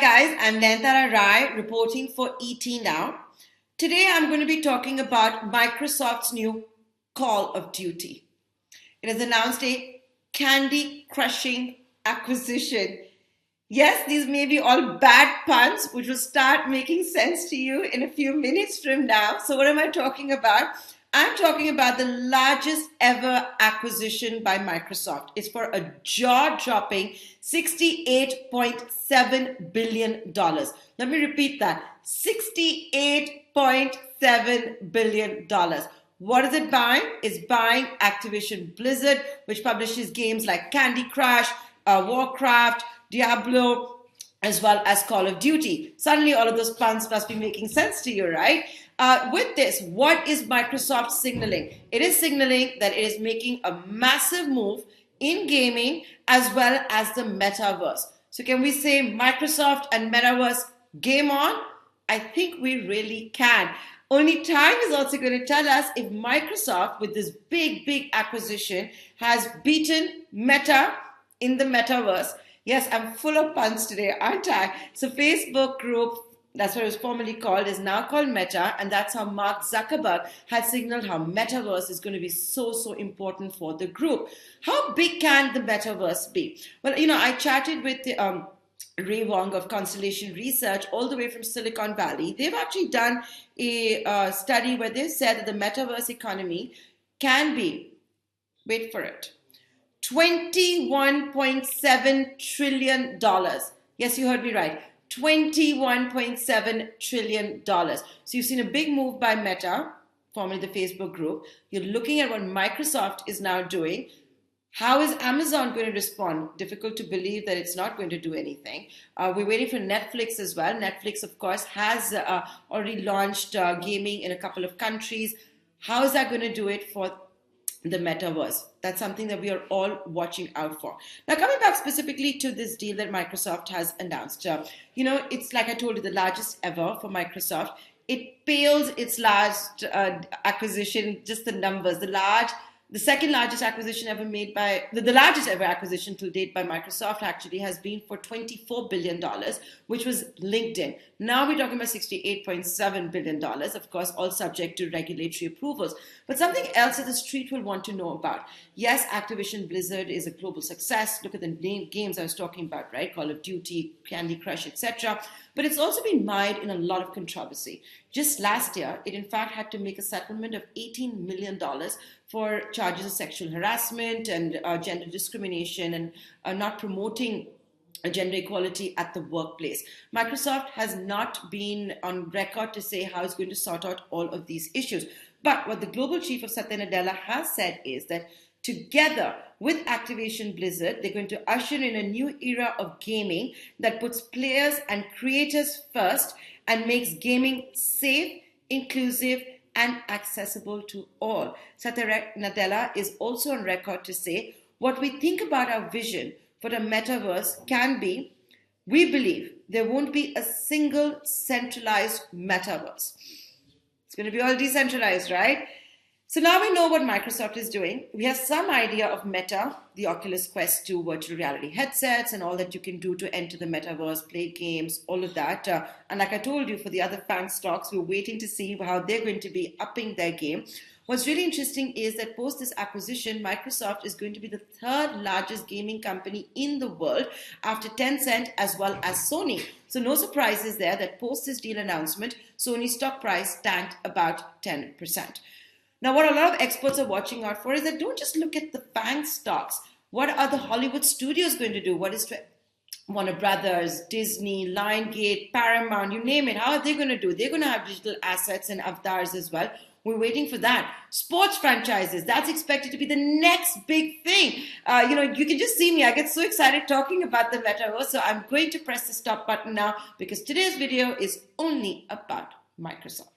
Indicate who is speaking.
Speaker 1: guys, I'm Nayantara reporting for ET Now. Today I'm going to be talking about Microsoft's new Call of Duty. It has announced a candy crushing acquisition. Yes, these may be all bad puns, which will start making sense to you in a few minutes from now. So what am I talking about? I'm talking about the largest ever acquisition by Microsoft. It's for a jaw-dropping $68.7 billion. Let me repeat that, $68.7 billion. What is it buying? It's buying Activision Blizzard, which publishes games like Candy Crush, Warcraft, Diablo, as well as Call of Duty. Suddenly all of those puns must be making sense to you, right? With this, what is Microsoft signaling? It is signaling that it is making a massive move in gaming as well as the metaverse. So can we say Microsoft and metaverse game on? I think we really can. Only time is also going to tell us if Microsoft, with this big acquisition, has beaten Meta in the metaverse. Yes, I'm full of puns today, aren't I? So Facebook group, that's what it was formerly called, is now called Meta, and that's how Mark Zuckerberg had signaled how metaverse is going to be so important for the group. How big can the metaverse be? Well, I chatted with Ray Wong of Constellation Research all the way from Silicon Valley. They've actually done a study where they said that the metaverse economy can be, wait for it, $21.7 trillion. Yes, you heard me right. $21.7 trillion. So you've seen a big move by Meta, formerly the Facebook group. You're looking at what Microsoft is now doing. How is Amazon going to respond? Difficult to believe that it's not going to do anything. We're waiting for Netflix as well. Netflix, of course, has already launched gaming in a couple of countries. How is that going to do it for the metaverse? That's something that we are all watching out for. Now, coming back specifically to this deal that Microsoft has announced, it's like I told you, the largest ever for Microsoft. It pales its last acquisition, just the numbers, the second largest acquisition ever made by, the largest ever acquisition to date by Microsoft actually has been for $24 billion, which was LinkedIn. Now we're talking about $68.7 billion, of course, all subject to regulatory approvals. But something else that the street will want to know about. Yes, Activision Blizzard is a global success. Look at the games I was talking about, right? Call of Duty, Candy Crush, etc. But it's also been mired in a lot of controversy. Just last year, it in fact had to make a settlement of $18 million for charges of sexual harassment and gender discrimination and not promoting gender equality at the workplace. Microsoft has not been on record to say how it's going to sort out all of these issues. But what the global chief of Satya Nadella has said is that together with Activision Blizzard, they're going to usher in a new era of gaming that puts players and creators first and makes gaming safe, inclusive, and accessible to all. Satya Nadella is also on record to say, what we think about our vision for the metaverse can be, we believe there won't be a single centralized metaverse. It's going to be all decentralized, right? So now we know what Microsoft is doing. We have some idea of Meta, the Oculus Quest 2 virtual reality headsets and all that you can do to enter the metaverse, play games, all of that. And like I told you, for the other FANG stocks, we're waiting to see how they're going to be upping their game. What's really interesting is that post this acquisition, Microsoft is going to be the third largest gaming company in the world after Tencent as well as Sony. So no surprises there that post this deal announcement, Sony's stock price tanked about 10%. Now, what a lot of experts are watching out for is that don't just look at the FANG stocks. What are the Hollywood studios going to do? What is Warner Brothers, Disney, Lionsgate, Paramount, you name it? How are they going to do? They're going to have digital assets and avatars as well. We're waiting for that. Sports franchises, that's expected to be the next big thing. You can just see me. I get so excited talking about the metaverse. So I'm going to press the stop button now because today's video is only about Microsoft.